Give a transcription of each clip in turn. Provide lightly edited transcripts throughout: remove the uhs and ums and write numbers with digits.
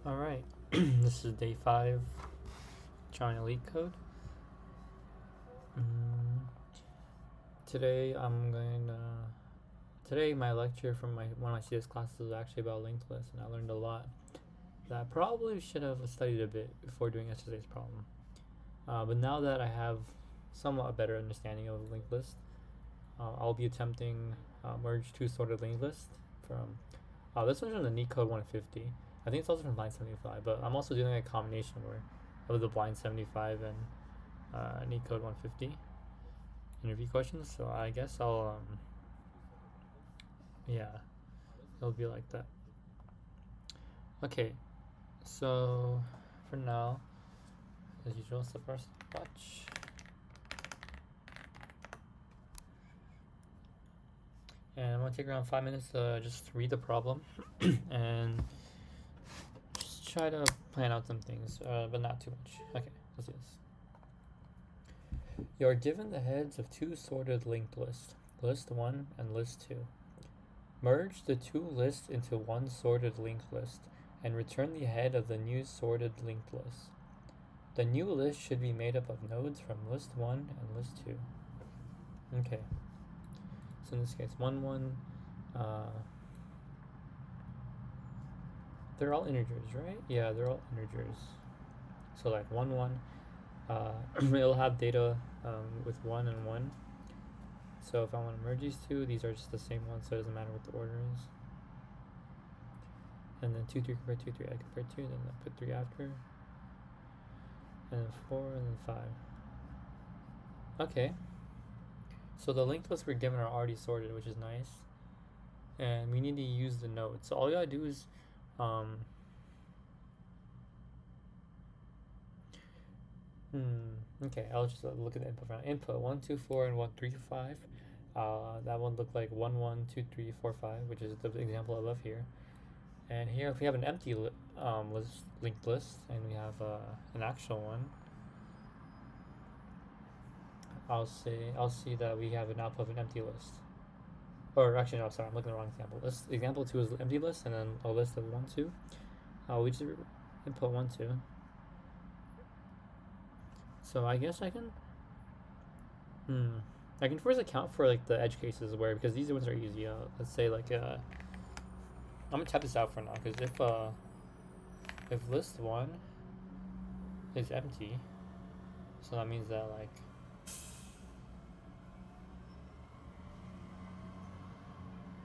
Alright, this is day 5, trying Leetcode. Today today my lecture from one of my CS classes was actually about linked lists, and I learned a lot that I probably should have studied a bit before doing yesterday's problem. But now that I have somewhat better understanding of linked list, I'll be attempting merge two sorted linked list from this one's from the Leetcode 150. I think it's also from blind 75, but I'm also doing a combination of the blind 75 and Leetcode 150 interview questions. So I guess I'll yeah, it'll be like that. Okay, so for now, as usual, it's the first watch. And I'm gonna take around 5 minutes to just read the problem and just try to plan out some things, but not too much. Okay, let's do this. You are given the heads of two sorted linked lists, list 1 and list 2. Merge the two lists into one sorted linked list and return the head of the new sorted linked list. The new list should be made up of nodes from list 1 and list 2. Okay. So in this case, 1, 1, they're all integers, right? Yeah, they're all integers. So like 1, 1, it'll have data with 1 and 1. So if I want to merge these two, these are just the same ones, so it doesn't matter what the order is. And then 2, 3 compare 2, 3 I compare 2, then I put 3 after. And then 4, and then 5. Okay. So the linked lists we're given are already sorted, which is nice. And we need to use the nodes. So all you gotta do is okay, I'll just look at the input round. Input 1, 2, 4, and 1, 3, 5. That one looked like 1, 1, 2, 3, 4, 5, which is the example above here. And here, if we have an empty linked list, and we have an actual one, I'll see that we have an output of an empty list. Or actually, no, sorry, I'm looking at the wrong example. This example 2 is empty list, and then a list of 1, 2. We just input 1, 2. So I guess I can first account for like the edge cases where, because these ones are easy. Let's say like I'm gonna tap this out for now, because if list 1 is empty, so that means that like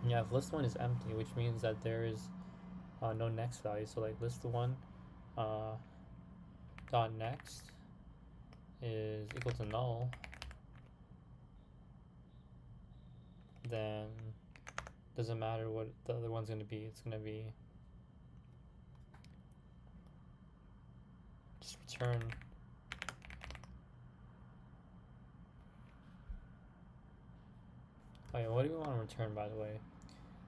if list 1 is empty, which means that there is no next value. So like list 1 dot next is equal to null, then doesn't matter what the other one's going to be. It's going to be just return what do we want to return, by the way?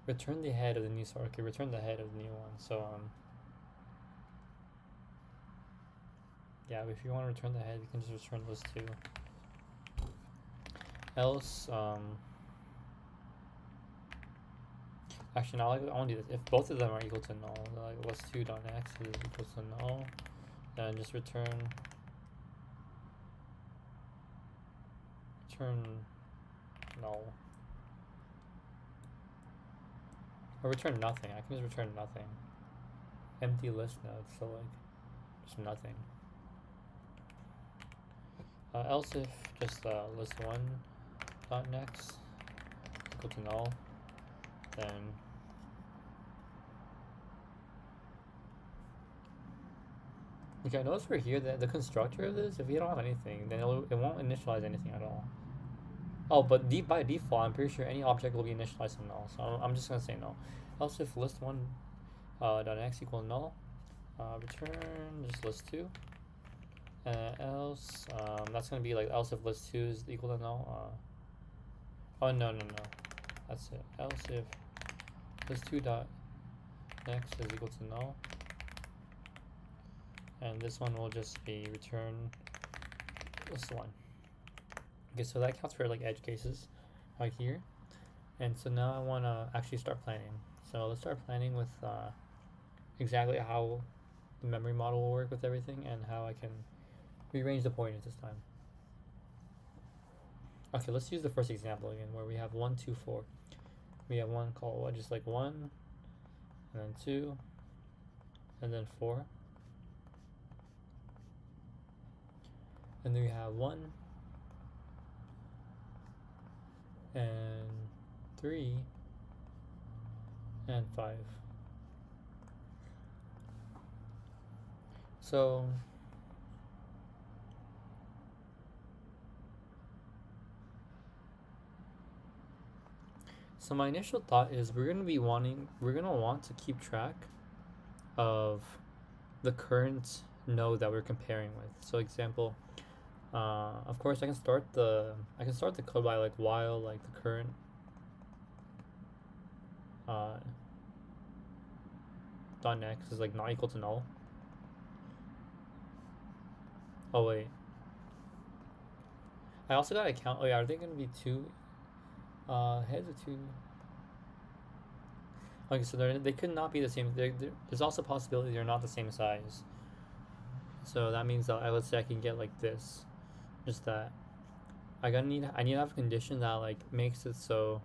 Return the head of the new sort. Okay, return the head of the new one. So yeah, if you want to return the head, you can just return list 2. Else, actually, now I want to do this. If both of them are equal to null, like list 2.x is equal to null, then just return null. Or return nothing. I can just return nothing. Empty list nodes, so like just nothing. Else if just list 1 dot next equal to null, then okay, notice over here that the constructor of this, if you don't have anything, then it won't initialize anything at all. Oh, but by default, I'm pretty sure any object will be initialized to null, so I'm just gonna say no. Else if list 1 dot x equal null, return just list 2. Else, that's gonna be like else if list 2 is equal to null. Oh no, that's it. Else if list 2 dot next is equal to null, and this one will just be return list 1. Okay, so that counts for like edge cases right here. And so now I want to actually start planning. So let's start planning with exactly how the memory model will work with everything and how I can rearrange the pointers this time. Okay, let's use the first example again where we have 1, 2, 4. We have one called just like 1, and then 2, and then 4. And then we have 1, and 3, and 5. So my initial thought is we're gonna want to keep track of the current node that we're comparing with. So example, of course I can start the code by like while like the current dot next is like not equal to null. Oh wait, I also gotta count. Oh yeah, are they gonna be 2 heads or 2? Okay, so they could not be the same. There's also a possibility they're not the same size. So that means that let's say I can get like this, just that I need to have a condition that like makes it so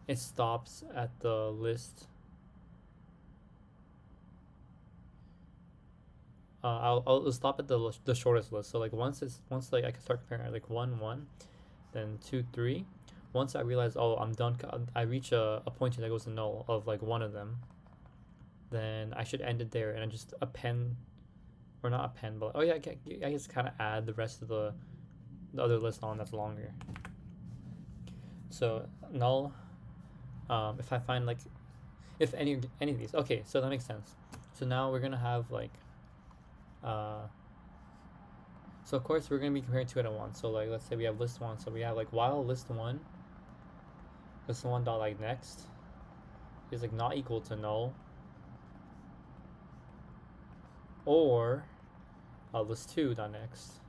it stops at the list. I'll stop at the shortest list. So like once like I can start comparing like 1, 1, then 2, 3. Once I realize, oh, I'm done, I reach a pointer that goes to null of like one of them, then I should end it there and I just append, or not append, but oh yeah, I just kind of add the rest of the other list on that's longer. So null, if I find like, if any of these, okay, so that makes sense. So now we're gonna have like, so of course we're gonna be comparing 2 at once. So like let's say we have list 1, so we have like while list 1 dot like next is like not equal to null, or list 2 dot next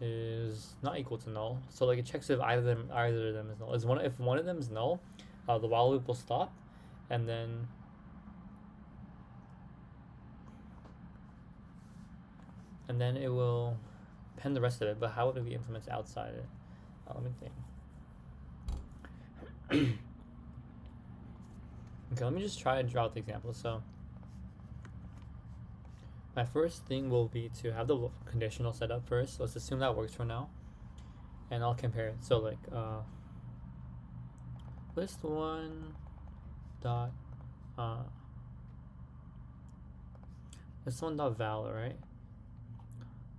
is not equal to null. So like it checks if either of them is null. If one of them is null, the while loop will stop, and then it will append the rest of it. But how would it be implemented outside it? Let me think. Okay, let me just try and draw out the example. So my first thing will be to have the conditional set up first. Let's assume that works for now, and I'll compare it. So like list 1 dot list 1 dot val, right?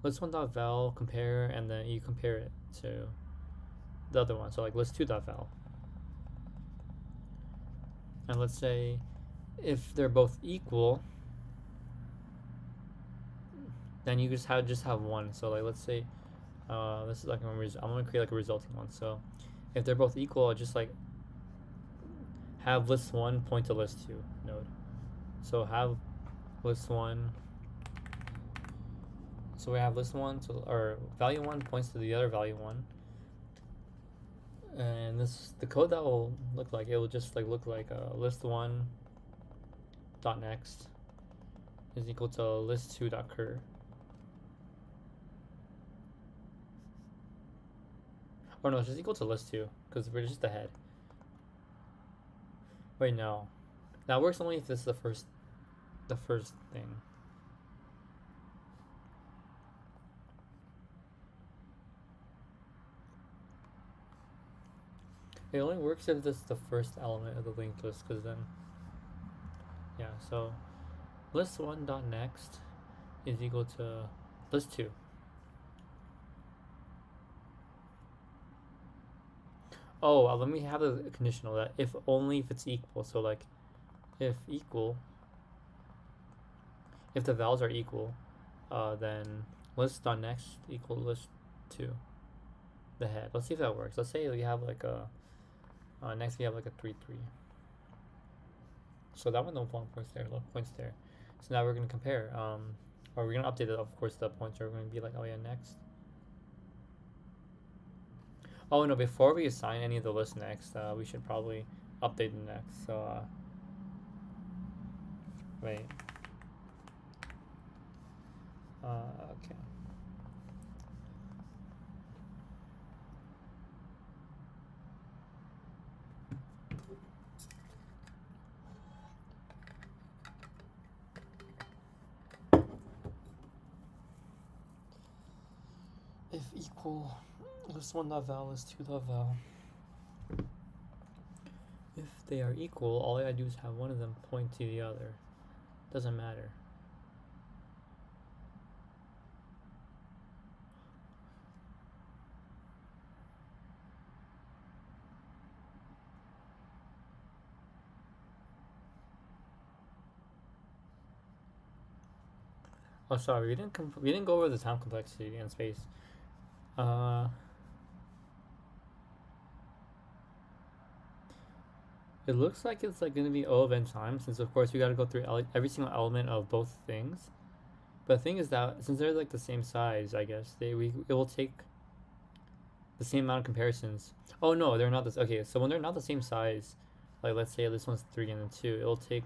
List 1 dot val compare, and then you compare it to the other one. So like list 2 dot val, and let's say if they're both equal, then you just have one. So like let's say this is like I'm gonna create like a resulting one. So if they're both equal, I'll just like have list 1 point to list 2 node. So have list 1. So we have list 1 to, or value 1 points to the other value 1. And the code that will look like, it will just like look like list 1 dot next is equal to list 2 dot cur. Or no, it's just equal to list 2 because we're just ahead. Wait, no, that works only if this is the first thing. It only works if this is the first element of the linked list, because then, yeah, so list 1 dot next is equal to list 2. Oh, let me have a conditional that if only if it's equal. So like if equal, if the vals are equal, then list dot next equal list 2, the head. Let's see if that works. Let's say we have like a next we have like a 3, 3. So that one no points there. So now we're gonna compare Or we're gonna update it, of course, the pointer. We're gonna be like, oh yeah, next. Oh no, before we assign any of the list next, we should probably update the next. So wait. Okay. If equal list1.val list2.val. If they are equal, all I gotta do is have one of them point to the other. Doesn't matter. Oh, sorry, we didn't go over the time complexity and space. It looks like it's like gonna be O of n times, since of course we gotta go through every single element of both things. But the thing is that since they're like the same size, I guess it will take the same amount of comparisons. Oh no, they're not this. Okay, so when they're not the same size, like let's say this one's 3 and then 2, it'll take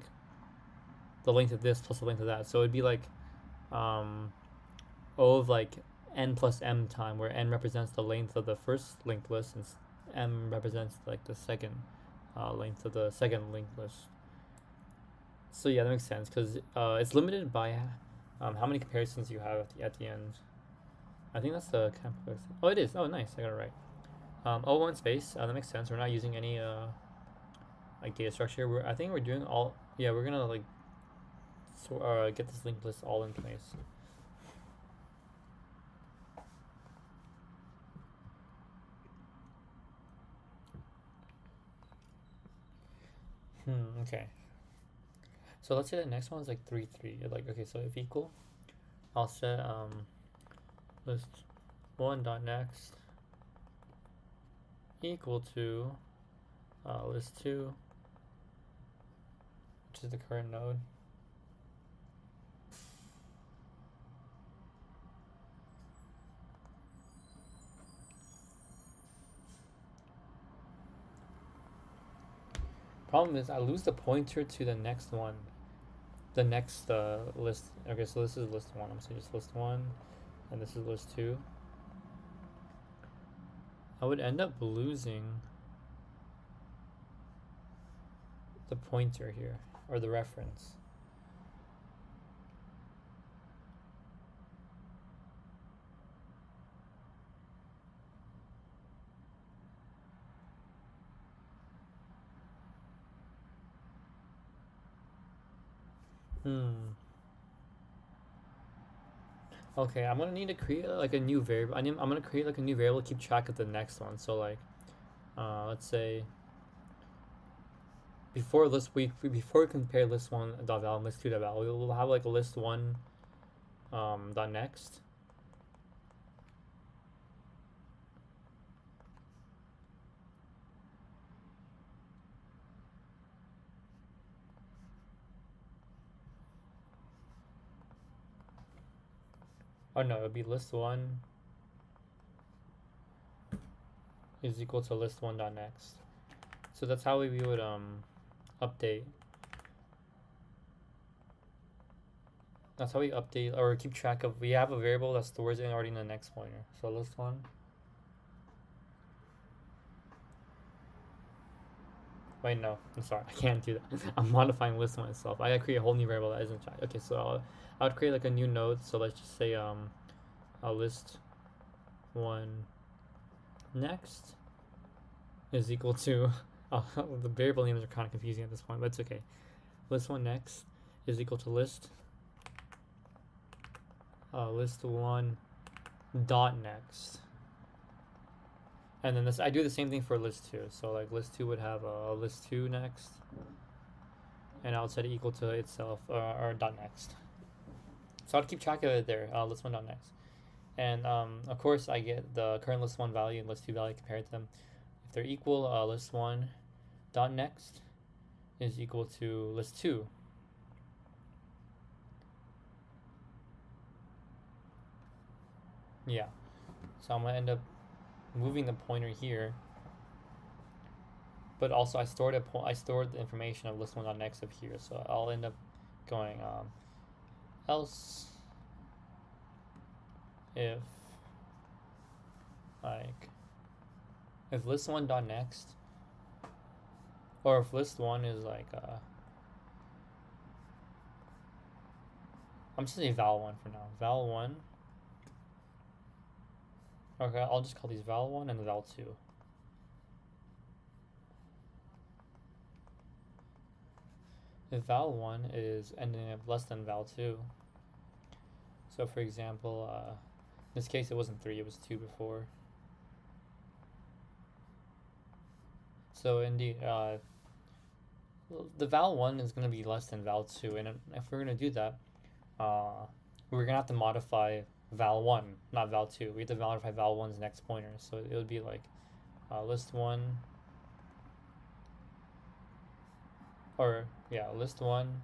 the length of this plus the length of that. So it'd be like O of like n plus m time, where n represents the length of the first linked list and m represents like the second length of the second linked list. So yeah, that makes sense because it's limited by how many comparisons you have at the end. I think that's the complex. Oh, it is. Oh, nice. I got it right. O1 space. That makes sense. We're not using any like data structure. I think we're doing all. Yeah, we're gonna like get this linked list all in place. Okay. So let's say the next one is like 3 3. Like okay, so if equal, I'll set list 1 dot next equal to list 2, which is the current node. Problem is I lose the pointer to the next one. The next list. Okay, so this is list 1. I'm saying just list 1, and this is list 2. I would end up losing the pointer here, or the reference. Okay, I'm gonna need to create like a new variable. I'm gonna create like a new variable to keep track of the next one. So like, let's say before we compare list 1 dot val and list 2 dot val, we'll have like a list 1 dot next. Oh no, it would be list 1 is equal to list 1 dot next. So that's how we would update. That's how we update or keep track of. We have a variable that stores it already in the next pointer. So list 1. Wait, no, I'm sorry, I can't do that. I'm modifying list 1 itself. I gotta create a whole new variable that isn't tracked. Okay, so I would create like a new node. So let's just say a list 1 next is equal to the variable names are kind of confusing at this point, but it's okay. List 1 next is equal to list 1 dot next, and then this I do the same thing for list 2. So like list 2 would have a list 2 next, and I would set it equal to itself or dot next. So I'd keep track of it there. List 1 dot next, and of course I get the current list 1 value and list 2 value, compare them. If they're equal, list 1 dot next is equal to list 2. Yeah. So I'm gonna end up moving the pointer here, but also I stored the information of list1.next of here, so I'll end up going else if like if list1.next, or if list1 is like I'm just gonna say val1 for now. Val1. Okay, I'll just call these val1 and val2. If val1 is ending up less than val2, so for example, in this case it wasn't 3, it was 2 before. So indeed, the val1 is going to be less than val2, and if we're going to do that, we're going to have to modify val1, not val2. We have to modify val1's next pointer, so it would be like list1, or yeah, list1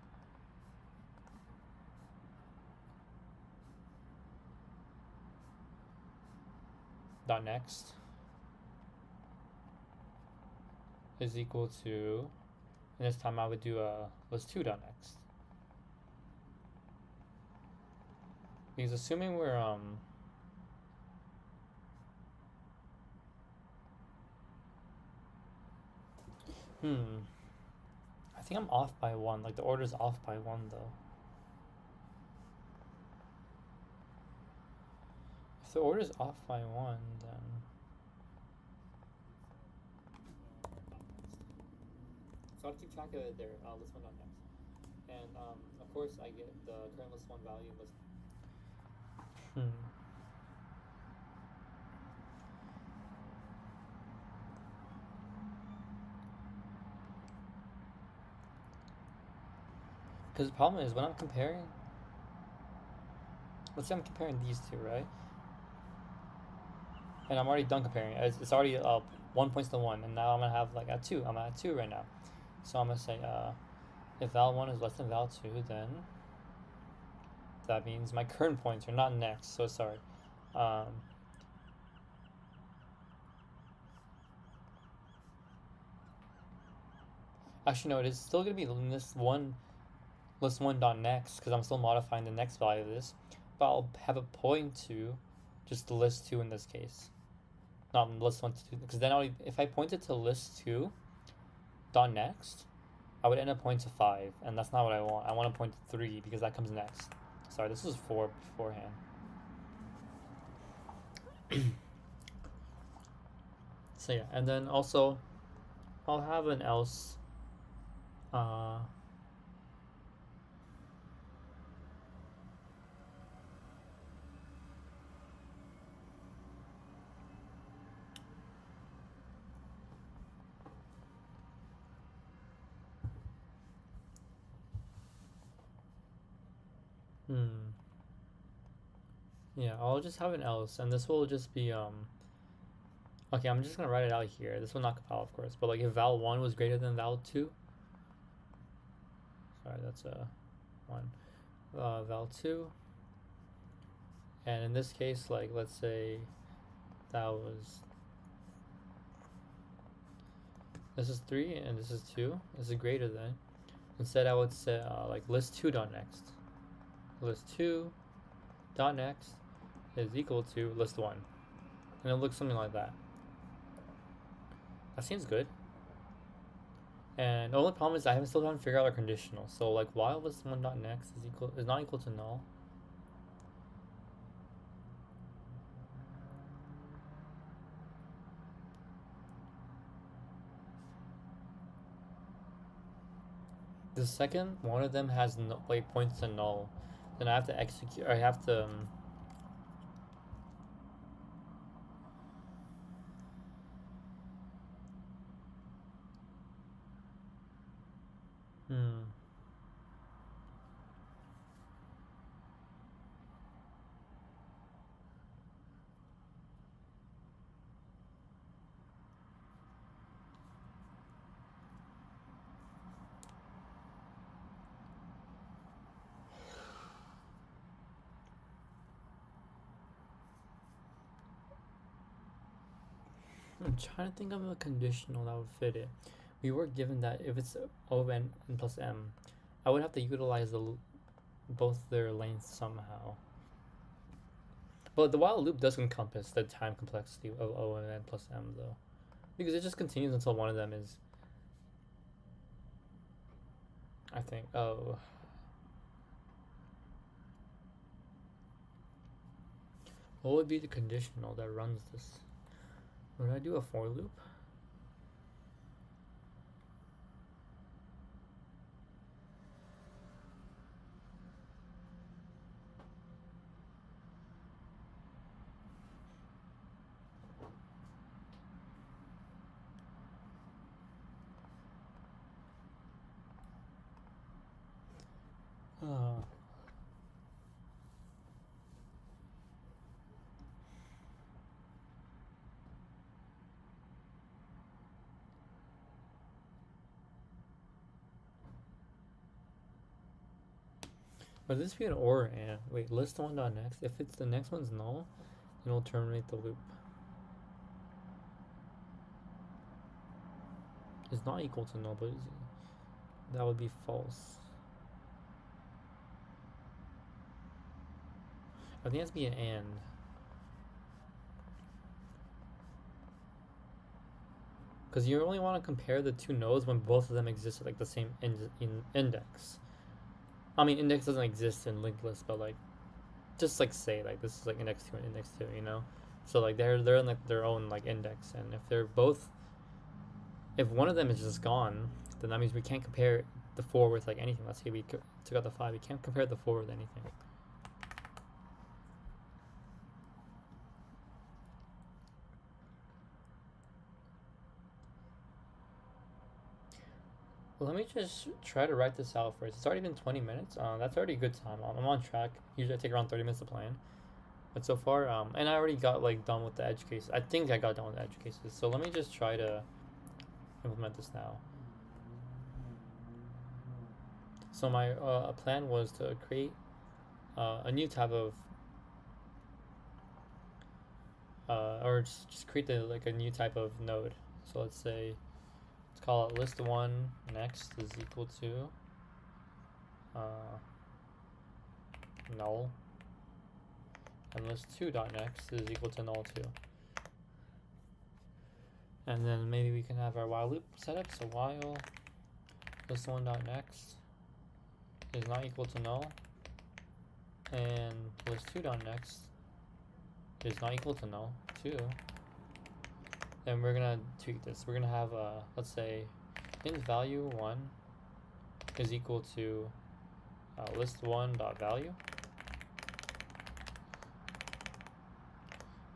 dot next is equal to, and this time I would do list2 dot next. Because assuming we're I think I'm off by 1. Like the order's off by 1 though. If the order's off by 1, then so I'll keep track of it there. List1.next, and of course I get the current list1 value list. Because the problem is when I'm comparing, let's say I'm comparing these two, right? And I'm already done comparing. It's already 1 points to 1, and now I'm gonna have like at 2. I'm at 2 right now, so I'm gonna say if val1 is less than val2, then that means my current points are not next. So sorry. Actually, no, it is still gonna be list1 dot next because I'm still modifying the next value of this, but I'll have a point to just list2 in this case, not list1 to 2, because then if I pointed to list2 dot next, I would end up pointing to 5, and that's not what I want. I want to point to 3 because that comes next. Sorry, this was 4 beforehand. So yeah, and then also I'll have an else. Yeah, I'll just have an else, and this will just be okay, I'm just gonna write it out here. This will not compile, of course, but like if val1 was greater than val2, sorry, that's a 1, val2, and in this case, like let's say that was, this is 3 and this is 2, this is greater than, instead I would say like list2 dot next, list2 dot next is equal to list1, and it looks something like that. That seems good. And the only problem is I haven't still trying to figure out our conditional. So like while list1 dot next is not equal to null, the second one of them has like points to null, then I have to execute. I have to. I'm trying to think of a conditional that would fit it. We were given that if it's O of n plus m, I would have to utilize both their lengths somehow. But the while loop does encompass the time complexity of O of n plus m though, because it just continues until one of them is, I think, oh. What would be the conditional that runs this? Would I do a for loop? Uh, Would this be an or and? Wait, list one dot next. If it's the next one's null, then it'll terminate the loop. It's not equal to null, but that would be false. I think it has to be an and. Because you only want to compare the two nodes when both of them exist at like the same index. I mean, index doesn't exist in linked list, but like, just like say like this is like index 2 and index 2, you know. So like they're in like their own like index, and if they're both, if one of them is just gone, then that means we can't compare the 4 with like anything. Let's say we took out the 5, we can't compare the 4 with anything. Let me just try to write this out first. It's already been 20 minutes. That's already a good time. I'm on track. Usually I take around 30 minutes to plan. But so far, and I already got like done with the edge cases. I think I got done with the edge cases. So let me just try to implement this now. So my plan was to create a new type of, or just create like a new type of node. So let's say, call it list1 next is equal to null, and list2 dot next is equal to null 2. And then maybe we can have our while loop set up. So while list1 dot next is not equal to null, and list2 dot next is not equal to null 2. Then we're gonna tweak this. We're gonna have let's say int value 1 is equal to list1 dot value,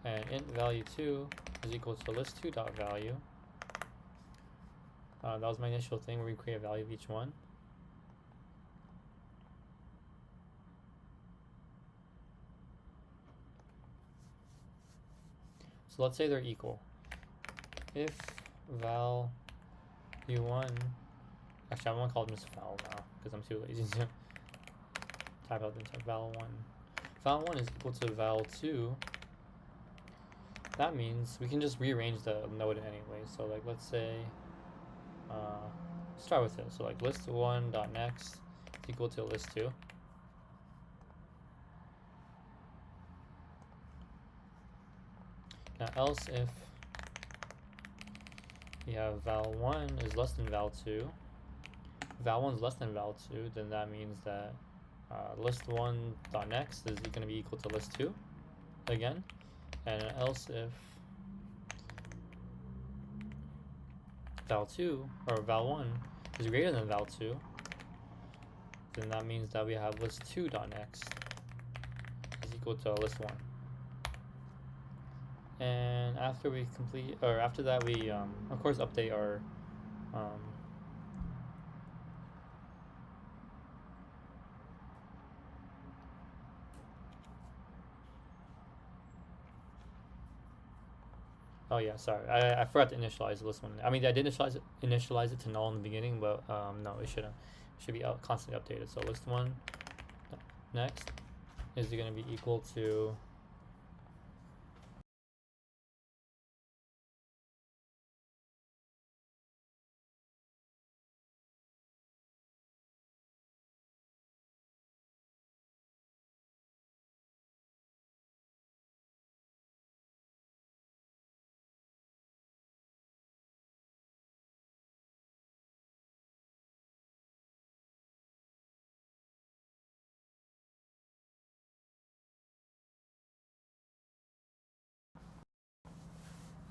and int value 2 is equal to list2 dot value. That was my initial thing where we create a value of each one. So let's say they're equal. If val u1, actually I'm gonna call them just val now because I'm too lazy to type out the entire val1. Val1 is equal to val2. That means we can just rearrange the node anyway. So like let's say start with it. So like list1 dot next is equal to list2. Now else if we have val1 is less than val2, val1 is less than val2, then that means that list1 dot next is going to be equal to list2 again. And else if val2 or val1 is greater than val2, then that means that we have list2 dot next is equal to list1. And after we complete, or after that, we of course update our oh yeah, sorry, I forgot to initialize this one. I mean, I did initialize it to null in the beginning, but no, it shouldn't. It should be constantly updated. So list1 next is going to be equal to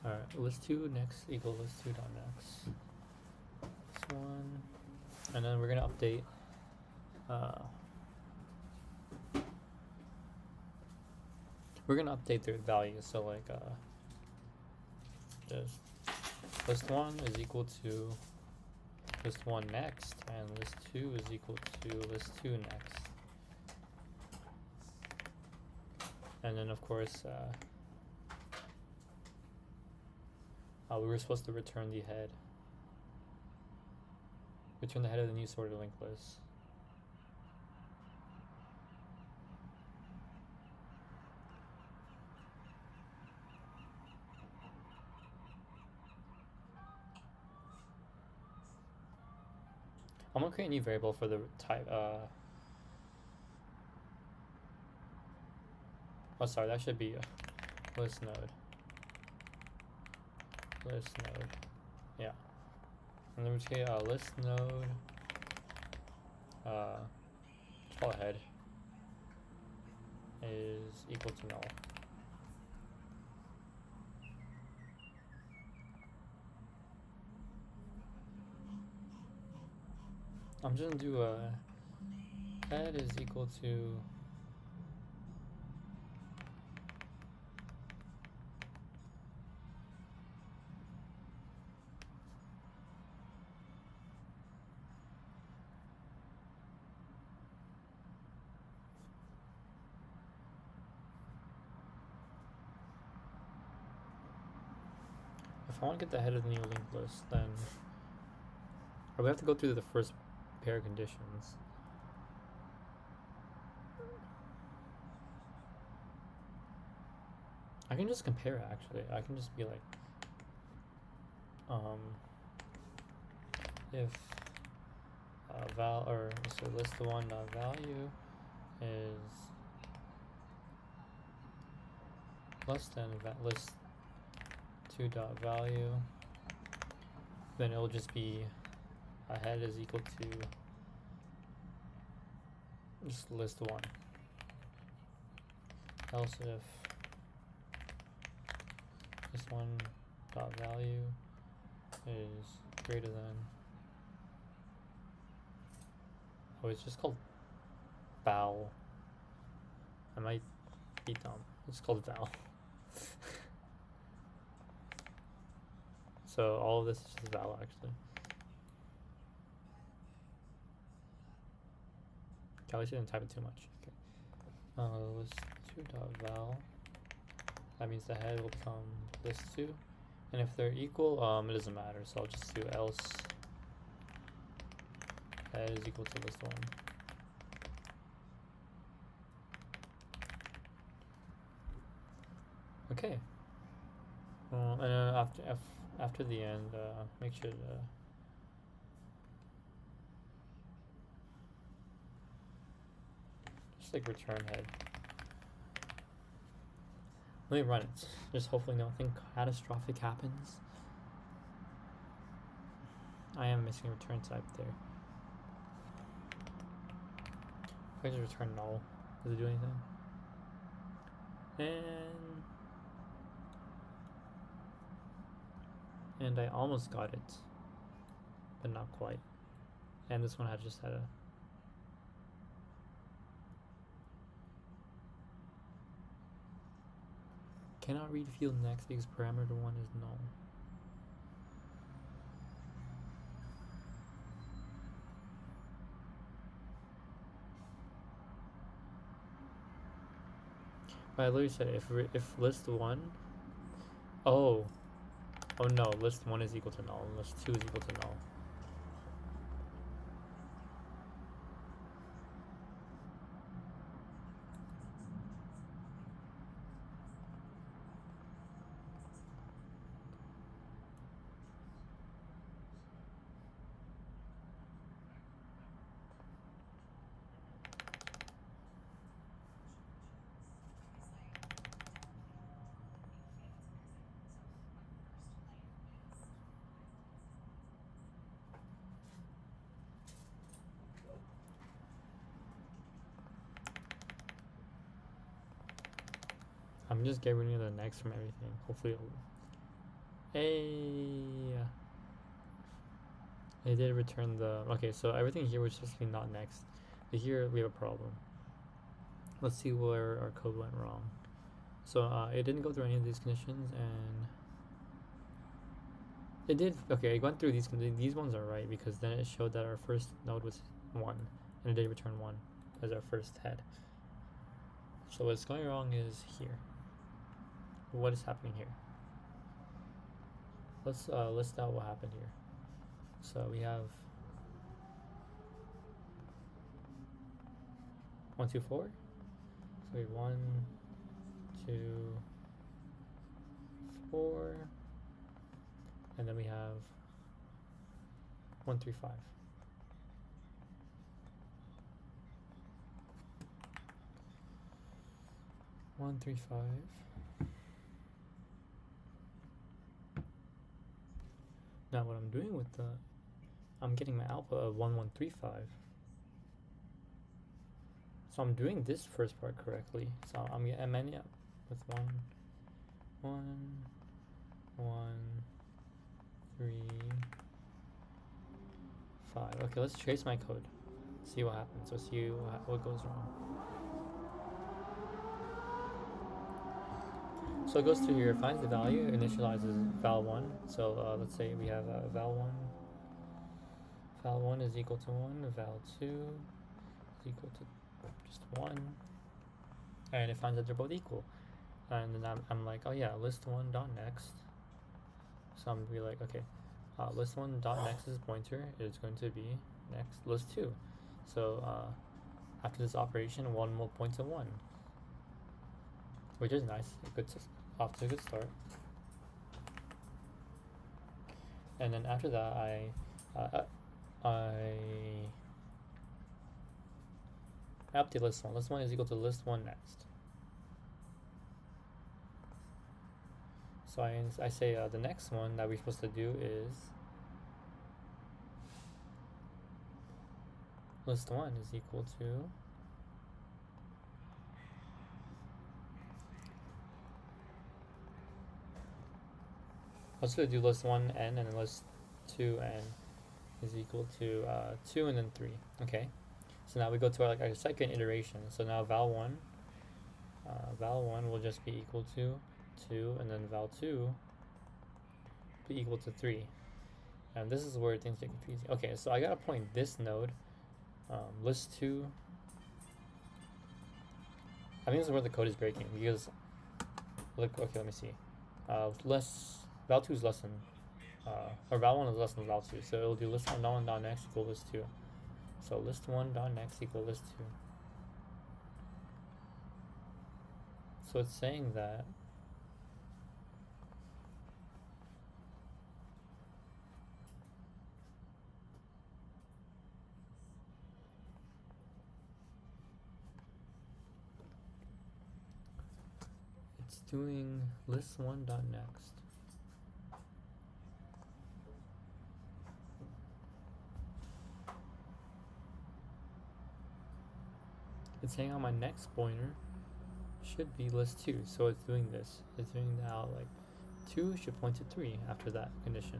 Alright, list2 next equal list2 dot next. This one, and then we're gonna update. We're gonna update their values. So like, just list1 is equal to list1 next, and list2 is equal to list2 next. And then of course, we were supposed to return the head. Return the head of the new sorted linked list. I'm gonna create a new variable for the type. Oh, sorry, that should be a list node. List node, yeah. And then we say list node. Call head is equal to null. I'm just gonna do a head is equal to if I want to get the head of the new linked list, then we have to go through the first pair of conditions. I can just compare actually. I can just be like, if so list1 value is less than list2 dot value, then it'll just be a head is equal to just list1. Else if list1 dot value is greater than, oh, it's just called val. I might be dumb. It's called val. So all of this is just val actually. At least I didn't type it too much. Okay. List2 dot val. That means the head will become list2, and if they're equal, it doesn't matter. So I'll just do else head is equal to list1. Okay. And then after the end, make sure to just like return head. Let me run it. Just hopefully nothing catastrophic happens. I am missing a return type there. If I just return null, does it do anything? And I almost got it, but not quite. And this one just had a cannot read field next because parameter 1 is null. But I literally said if list 1, oh no, list 1 is equal to null, and list 2 is equal to null. I'm just getting rid of the next from everything. Hopefully it'll Hey, it did return the. Okay, so everything here was supposed to be not next. But here we have a problem. Let's see where our code went wrong. So it didn't go through any of these conditions, and it did. Okay, it went through these. These ones are right because then it showed that our first node was 1, and it did return 1 as our first head. So what's going wrong is here. What is happening here? Let's list out what happened here. So we have 1, 2, 4. So we have 1, 2, 4, and then we have 1, 3, 5. One, 3, 5. Now what I'm doing with I'm getting my output of 1, 1, 3, 5. So I'm doing this first part correctly. So I'm ending up with 1, 1, 1, 3, 5. Okay, let's trace my code. See what happens. So see what goes wrong. So it goes through here, finds the value, initializes val1. So let's say we have val1. Val1 is equal to 1. Val2 is equal to just 1. And it finds that they're both equal. And then I'm like, oh yeah, list1 dot next. So I'm gonna be like, okay, list1 dot next's pointer is going to be next list2. So after this operation, 1 will point to 1, which is nice. Off to a good start. And then after that, I update list1. List1 is equal to list1 next. So I say the next one that we're supposed to do is list1 is equal to let's do list1 n and then list2 n is equal to 2 and then 3. Okay, so now we go to our second iteration. So now val1 will just be equal to 2, and then val2 be equal to 3. And this is where things get confusing. Okay, so I gotta point this node list2. I think this is where the code is breaking because look. Okay, let me see. Val2 is less than, or val1 is less than val2, so it'll do list1 dot next equal list2. So list1 dot next equal list2. So it's saying that it's doing list1 dot next. It's saying on my next pointer should be list2, so it's doing this. It's doing now like 2 should point to 3 after that condition.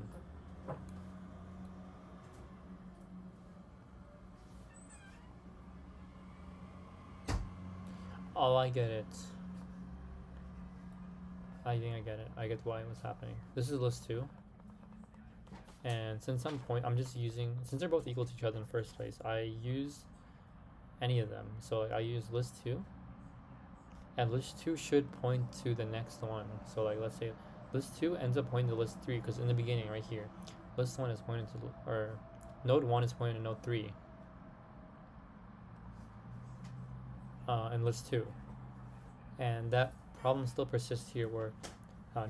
Oh, I get it. I think I get it. I get why it was happening. This is list2. And since I'm just using, since they're both equal to each other in the first place, I use any of them. So I use list2, and list2 should point to the next one. So like let's say list2 ends up pointing to list3 because in the beginning right here, list1 is pointing to, or node 1 is pointing to node 3, and list2. And that problem still persists here where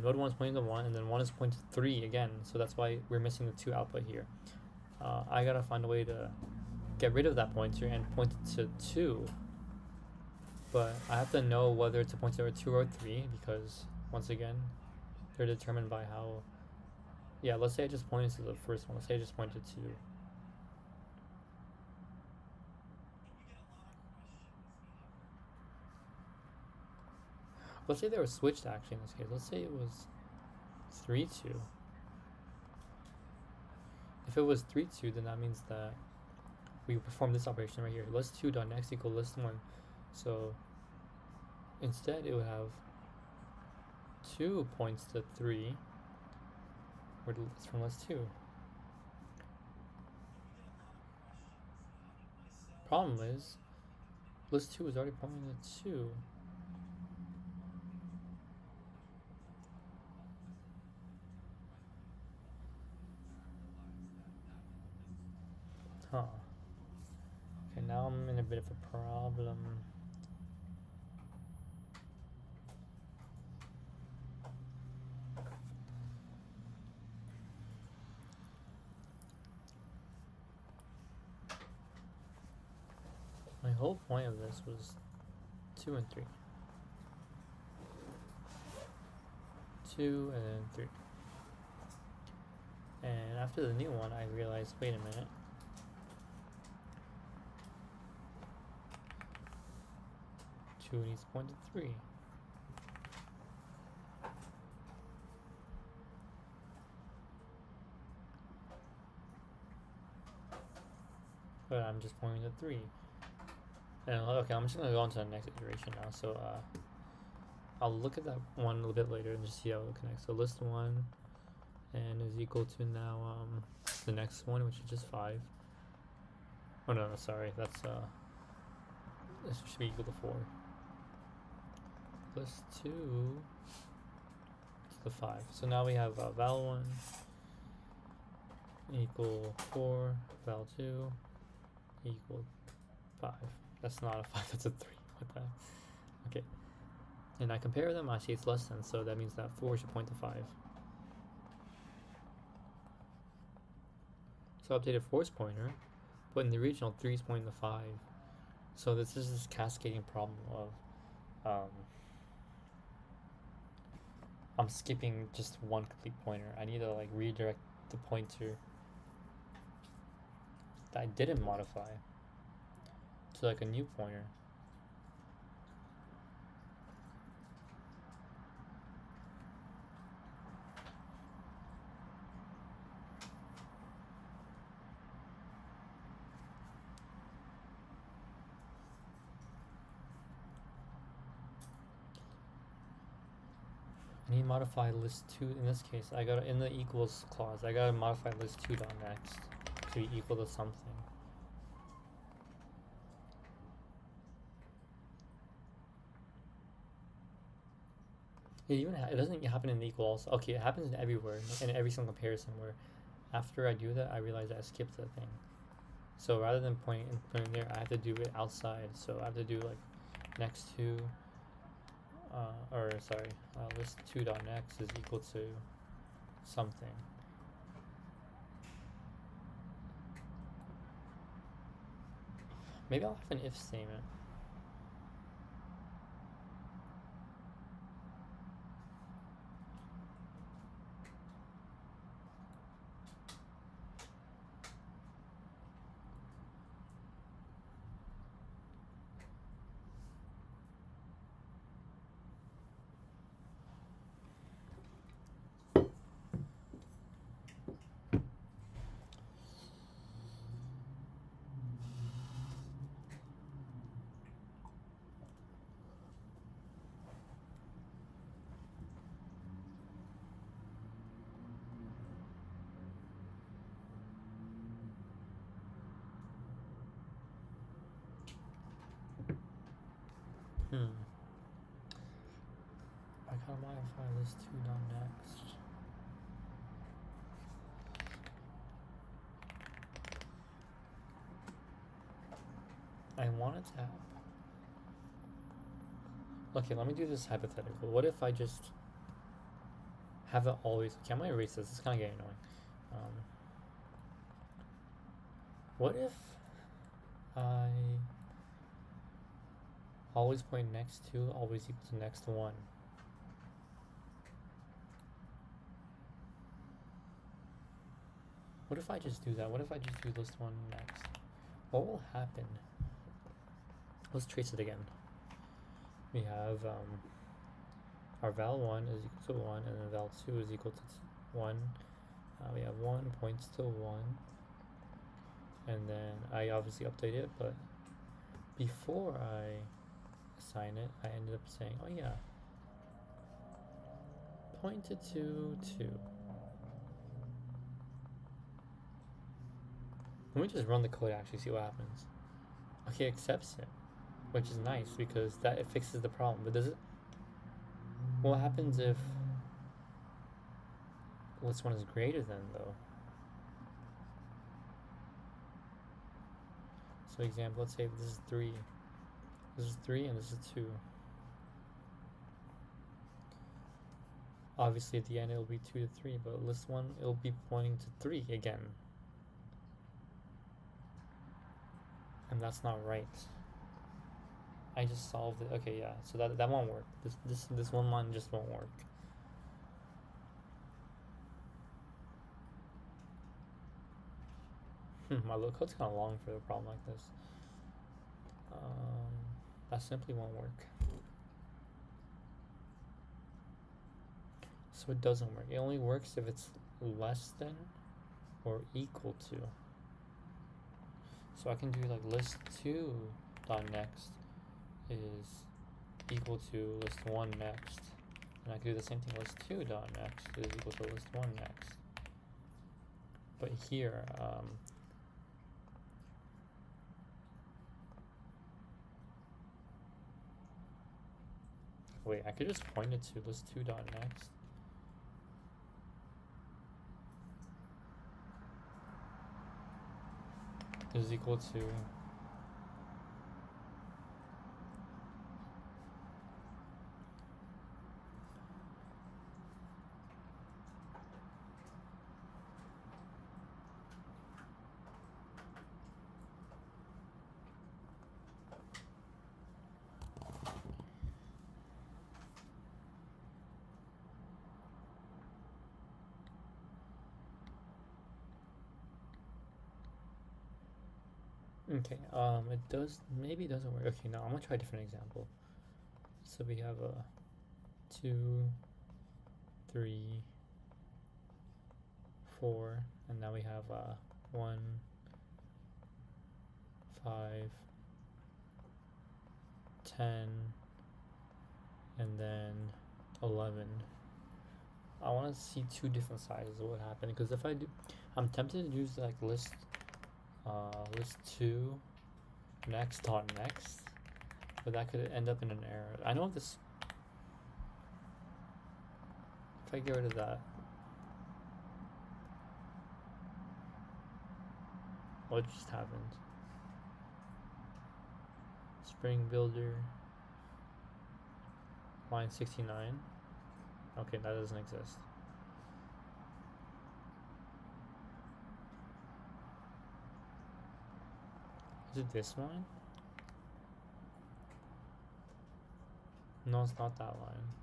node 1 is pointing to 1 and then 1 is pointing to 3 again. So that's why we're missing the 2 output here. I gotta find a way to get rid of that pointer and point it to 2, but I have to know whether to point to 2 or 3 because once again they're determined by how, yeah, let's say I just pointed to the first one. Let's say I just pointed to, let's say they were switched actually in this case. Let's 3, 2. If it was 3, 2, then that means that we perform this operation right here. List 2 dot next equal list 1. So instead it would have 2 points to 3, where it's from list 2. Problem is, list 2 is already pointing to 2. Huh. Okay, now I'm in a bit of a problem. My whole point of this was 2 and 3. 2 and then 3. And after the new one, I realized, wait a minute. Two needs to point to 3. But I'm just pointing to 3. And okay, I'm just gonna go on to the next iteration now. So I'll look at that one a little bit later and just see how it connects. So list 1 and is equal to now the next one, which is just 5. Oh no, sorry, that's this should be equal to 4. List 2 is the 5. So now we have val 1 equal 4, val 2 equal 5. That's not a 5, that's a 3. What the heck? Okay. And I compare them, actually it's less than, so that means that 4 should point to 5. So updated 4's pointer, but in the original 3 is pointing to 5. So this is this cascading problem of I'm skipping just one complete pointer. I need to like redirect the pointer that I didn't modify to like a new pointer. I need to modify list 2. In this case, I got in the equals clause, I gotta modify list 2 dot next to be equal to something. It even it doesn't happen in the equal also. Okay, it happens everywhere in every single comparison where after I do that, I realize I skipped the thing. So rather than pointing there, I have to do it outside. So I have to do like next to list 2 dot next is equal to something. Maybe I'll have an if statement. I gotta modify list 2 dot next. I want it to have. Okay, let me do this hypothetical. What if I just have it always? Okay, I'm gonna erase this. It's kind of getting annoying. What if I always point next to always equal to next one? What if I just do that? What if I just do list 1 next? What will happen? Let's trace it again. We have our val1 is equal to 1, and then val2 is equal to 1. We have 1 points to 1, and then I obviously update it, but before I assign it, I ended up saying, oh yeah, pointed to 2. Let me just run the code, actually see what happens. Okay, it accepts it, which is nice because that it fixes the problem. But does it? What happens if which one is greater than, though? So example, let's say this is 3. This is 3 and this is 2. Obviously at the end it'll be 2 to 3, but list 1 it'll be pointing to 3 again. And that's not right. I just solved it. Okay, yeah. So that won't work. This one line just won't work. My little code's kind of long for a problem like this. That simply won't work. So it doesn't work. It only works if it's less than or equal to. So I can do like list2 dot next is equal to list1 next, and I can do the same thing. List2 dot next is equal to list1 next. But here, wait, I could just point it to list2 dot next. Is equal to okay, it does, maybe it doesn't work. Okay, no, I'm gonna try a different example. So we have a 2, 3, 4, and now we have 1, 5, 10, and then 11. I want to see 2 different sizes of what happened, because if I do, I'm tempted to use like list2 next dot next, but that could end up in an error. I know this. If I get rid of that, what just happened? Spring Builder, line 69. Okay, that doesn't exist. Is it this line? No, it's not that line.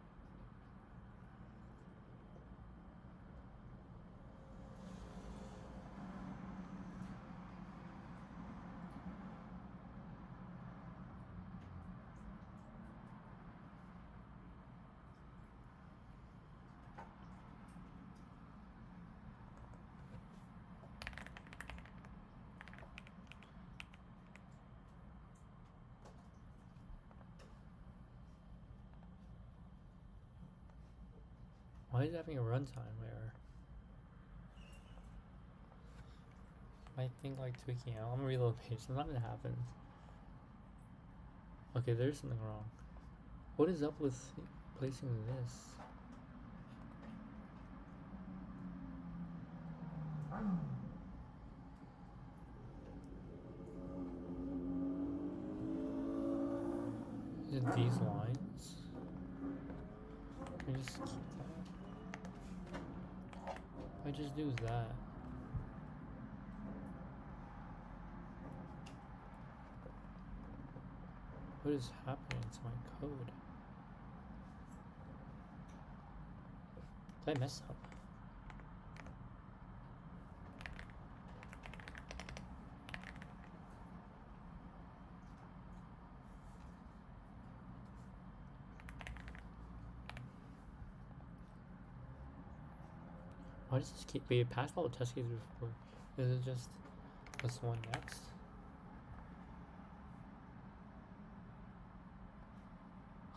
Why is it having a runtime error? I think like tweaking out. I'm gonna reload the page. Nothing happens. Okay, there's something wrong. What is up with placing this? Is it these lines? Can I just keep that? If I just do that. What is happening to my code? Did I mess up? Why does this keep? We passed all the test cases before. Is it just this one next?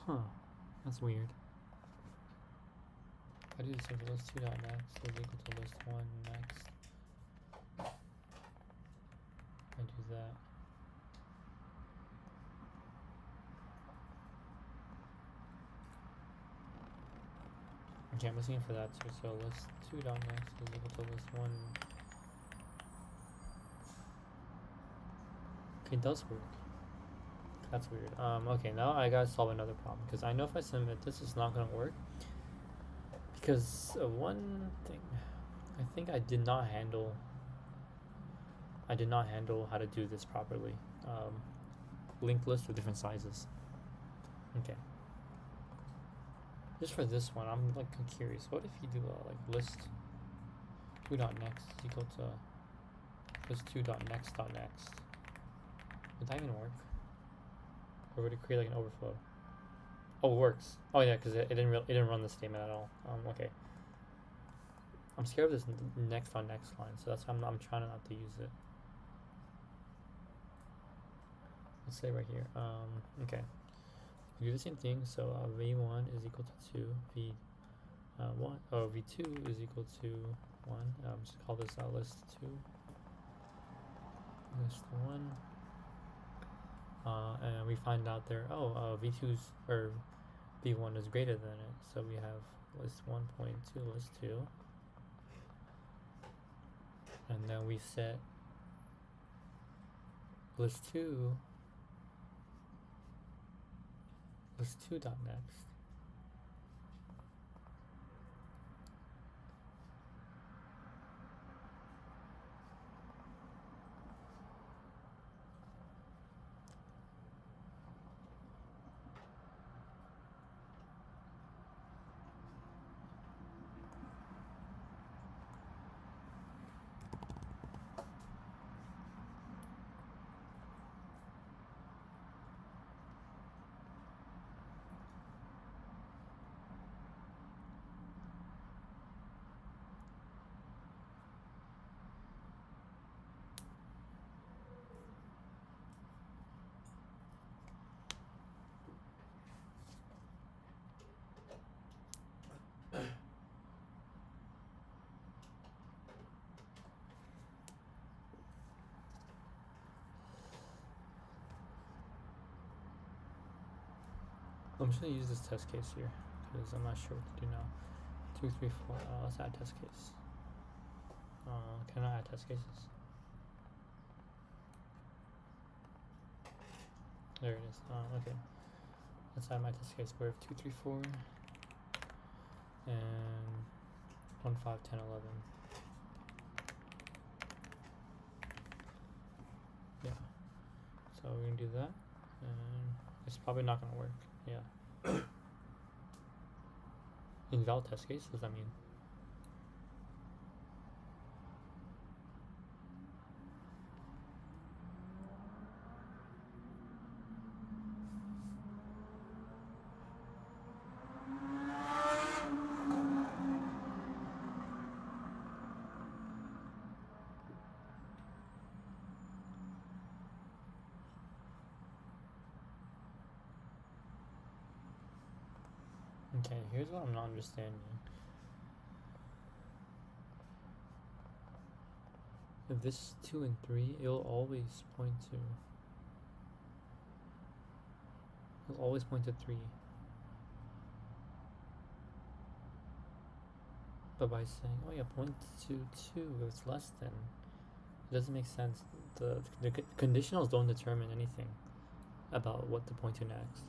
Huh. That's weird. I do the same for list 2 dot next is equal to list 1 next. I do that. Okay, I'm listening for that too. So list 2 dot next is equal to list 1. Okay, it does work. That's weird. Okay, now I gotta solve another problem because I know if I submit this, it's not gonna work. Because of one thing, I think I did not handle how to do this properly. Linked list with different sizes. Okay. Just for this one, I'm like curious. What if you do like list 2 dot next is equal to list 2 dot next dot next? Would that even work? Or would it create like an overflow? Oh, it works. Oh yeah, because it didn't run the statement at all. Okay. I'm scared of this next on next line, so that's why I'm trying not to use it. Let's say right here. Okay. We do the same thing. So v1 is equal to 2. v2 is equal to 1. Just call this list 2. List 1. And we find out there, v2's or v1 is greater than it, so we have list 1.2 list 2, and then we set list 2 dot next. I'm just gonna use this test case here because I'm not sure what to do now. 2, 3, 4. Let's add test case. Can I add test cases? There it is. Okay. Let's add my test case. We have 2, 3, 4, and 1, 5, 10, 11. Yeah. So we're gonna do that, and it's probably not gonna work. Yeah. Invalid test case, does that mean? Okay, here's what I'm not understanding. If this is 2 and 3, it'll always point to 3. But by saying, oh yeah, point to 2, it's less than, it doesn't make sense. The conditionals don't determine anything about what to point to next.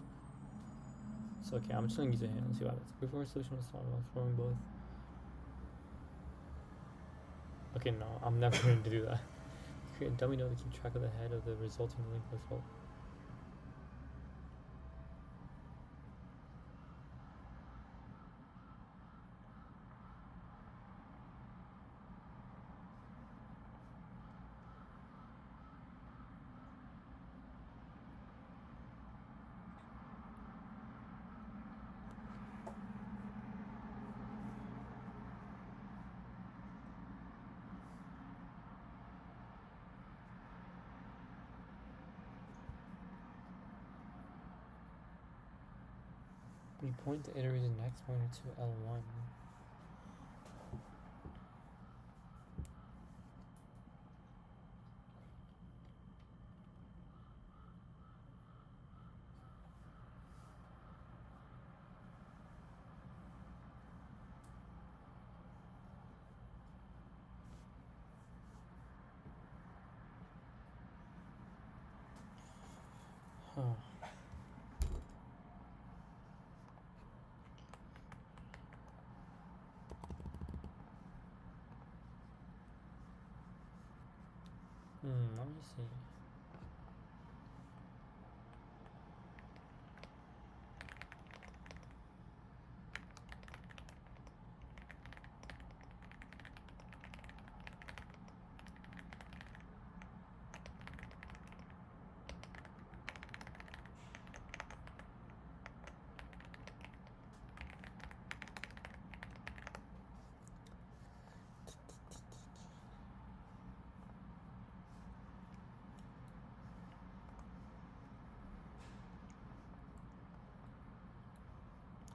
So okay, I'm just gonna use a hint and see what happens. Before a solution was solved, exploring both. Okay, no, I'm never going to do that. Create a dummy node to keep track of the head of the resulting link result. We point the iterated next pointer to L1. Huh. Let me see.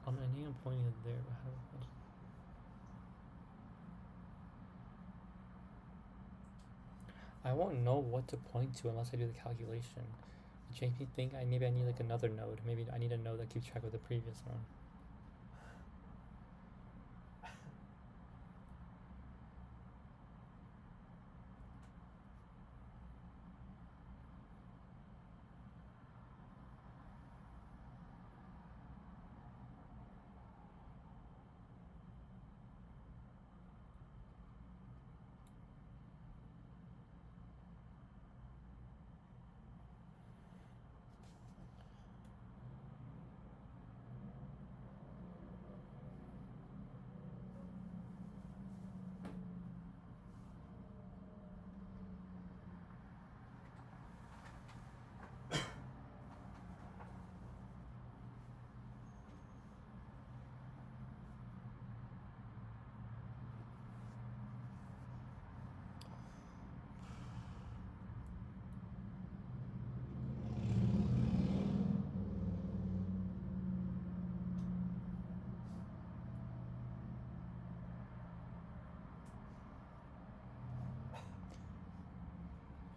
I need a pointing it there, but how do I won't know what to point to unless I do the calculation, which makes me think maybe I need like another node. Maybe I need a node that keeps track of the previous one.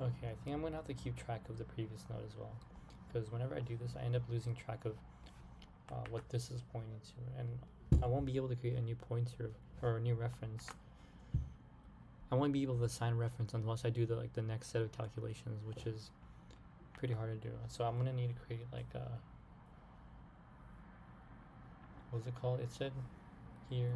Okay, I think I'm gonna have to keep track of the previous node as well, because whenever I do this, I end up losing track of what this is pointing to, and I won't be able to create a new pointer or a new reference. I won't be able to assign reference unless I do the next set of calculations, which is pretty hard to do. So I'm gonna need to create like a, what's it called? It said here.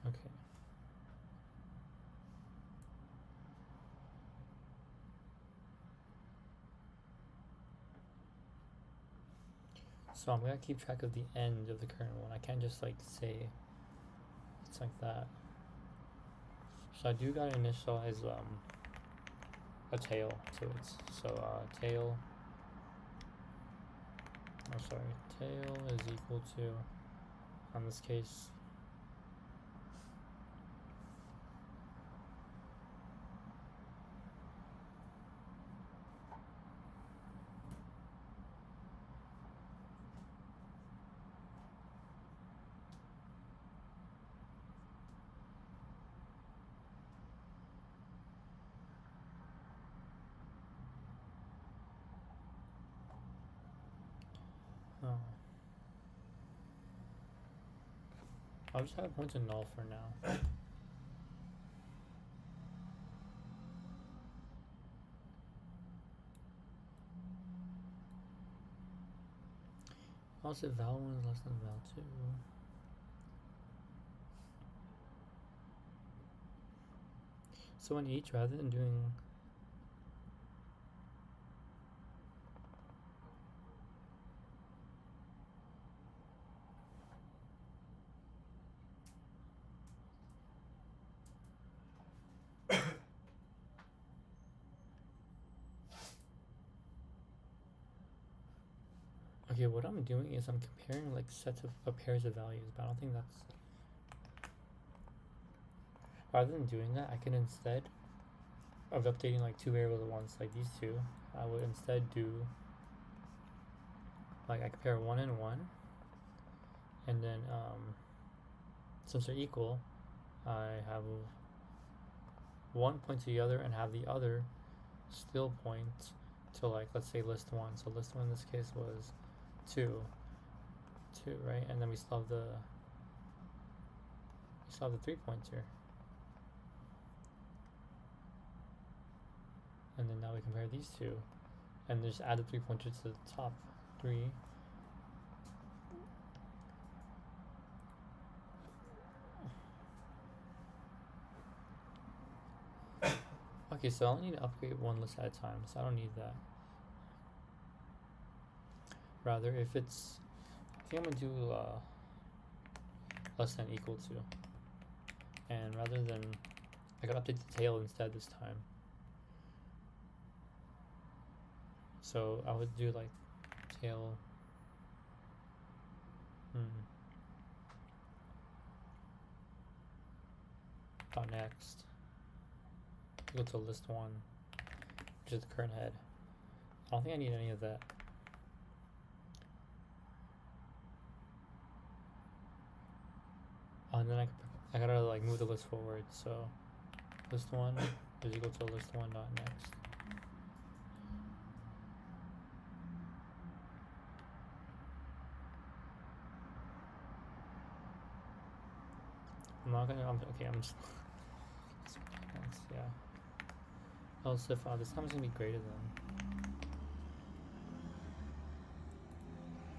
Okay. So I'm gonna keep track of the end of the current one. I can't just like say it's like that. So I do gotta initialize a tail to it. So tail. Oh, sorry. Tail is equal to, in this case, I'll just have it point to null for now. Also, val1 is less than val2. So in each, rather than doing okay, what I'm doing is I'm comparing like sets of pairs of values, but I don't think that's, rather than doing that, I can instead of updating like two variables at once, like these two, I would instead do like I compare 1 and 1, and then since they're equal, I have one point to the other and have the other still point to, like, let's say list 1. So list 1 in this case was 2, right? And then we still have the 3 pointer. And then now we compare these two, and just add the 3 pointer to the top 3. Okay, so I only need to upgrade one list at a time, so I don't need that. Rather, if it's, I think I'm gonna do less than equal to, and rather than, I could update the tail instead this time. So I would do like tail dot next equal to list 1, which is the current head. I don't think I need any of that. And then I gotta like move the list forward. So list 1 is equal to list 1 dot next. I'm not gonna. Okay, I'm just. Yeah. Else if this time is gonna be greater than.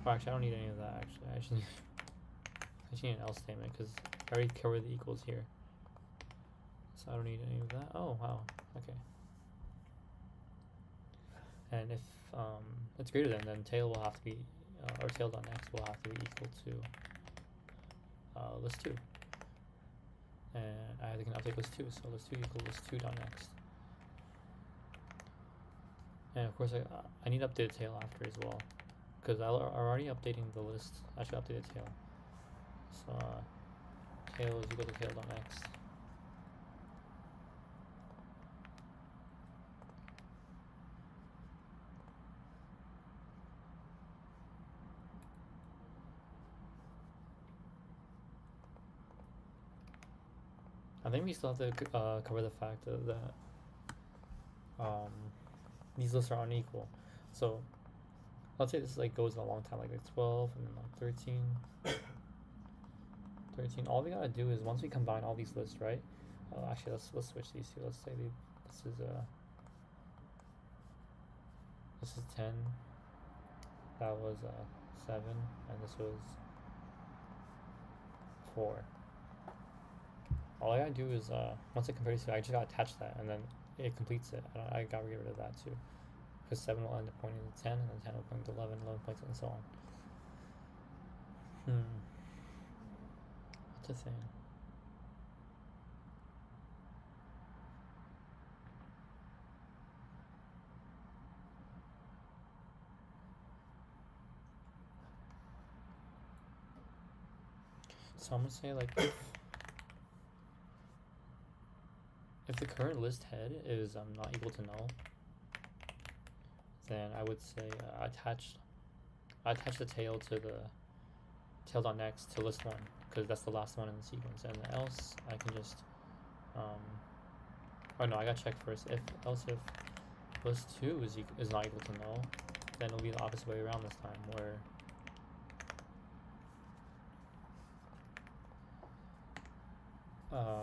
Oh, actually, I don't need any of that. Actually, I just need an else statement because I already covered the equals here. So I don't need any of that. Oh wow. Okay. And if it's greater than, then tail will have to be, or tail dot next will have to be equal to list 2. And I can update list 2, so list 2 equals list 2 dot next. And of course I need to update the tail after as well, because I'm already updating the list. I should update the tail. So tail is equal to tail dot next. I think we still have to cover the fact that these lists are unequal. So let's say this like goes a long time, like 12 and then like 13. All we gotta do is once we combine all these lists, right? Actually, let's switch these two. Let's say this is 10. That was 7, and this was 4. All I gotta do is once it compares to, I just gotta attach that, and then it completes it. I got rid of that too, because 7 will end up pointing to 10, and then 10 will point to 11, 11 points, and so on. What's the thing? So I'm gonna say like if the current list head is not equal to null, then I would say attach the tail to the tail dot next to list 1, because that's the last one in the sequence, and else I can just oh no, I gotta check first. If list 2 is not equal to null, then it'll be the opposite way around this time, where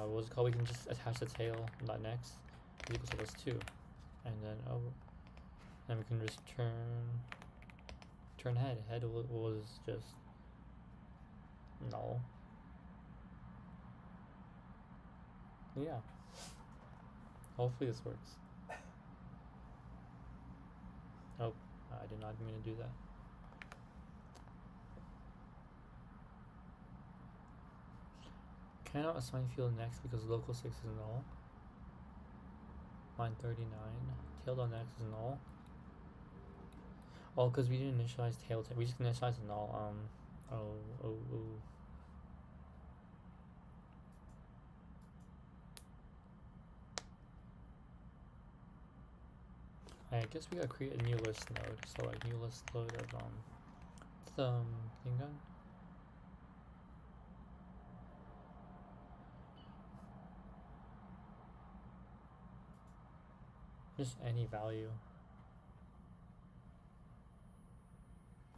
what's it called? We can just attach the tail dot next is equal to list 2, and then then we can just turn head. Head was just null. Yeah. Hopefully this works. Oh, I did not mean to do that. Cannot assign field next because local 6 is null. Line 39. Tail dot next is null. Oh, because we didn't initialize tail. We just initialized the null. I guess we gotta create a new list node. So like new list node of what's the thing gun? Just any value.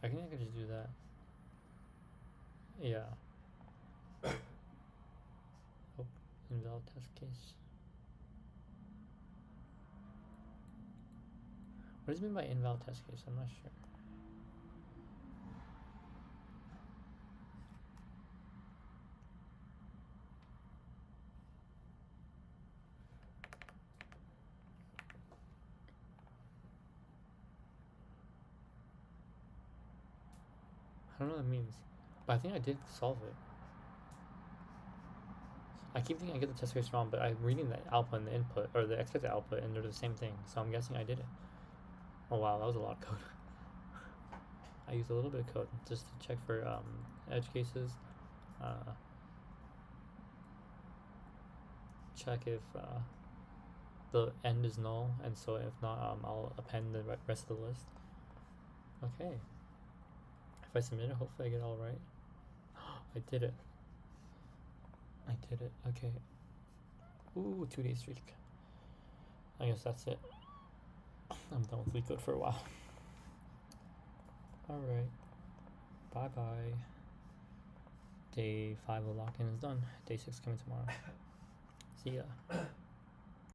I think I could just do that. Yeah. Oh, invalid test case. What does it mean by invalid test case? I'm not sure. I don't know what that means, but I think I did solve it. I keep thinking I get the test case wrong, but I'm reading the output and the input, or the expected output, and they're the same thing, so I'm guessing I did it. Oh wow, that was a lot of code. I used a little bit of code just to check for edge cases. Check if the end is null, and so if not, I'll append the rest of the list. Okay. If I submit it, hopefully I get it all right. I did it. I did it. Okay. Ooh, 2-day streak. I guess that's it. I'm done with Leetcode for a while. Alright. Bye bye. Day 5 of lock-in is done. Day 6 coming tomorrow. See ya.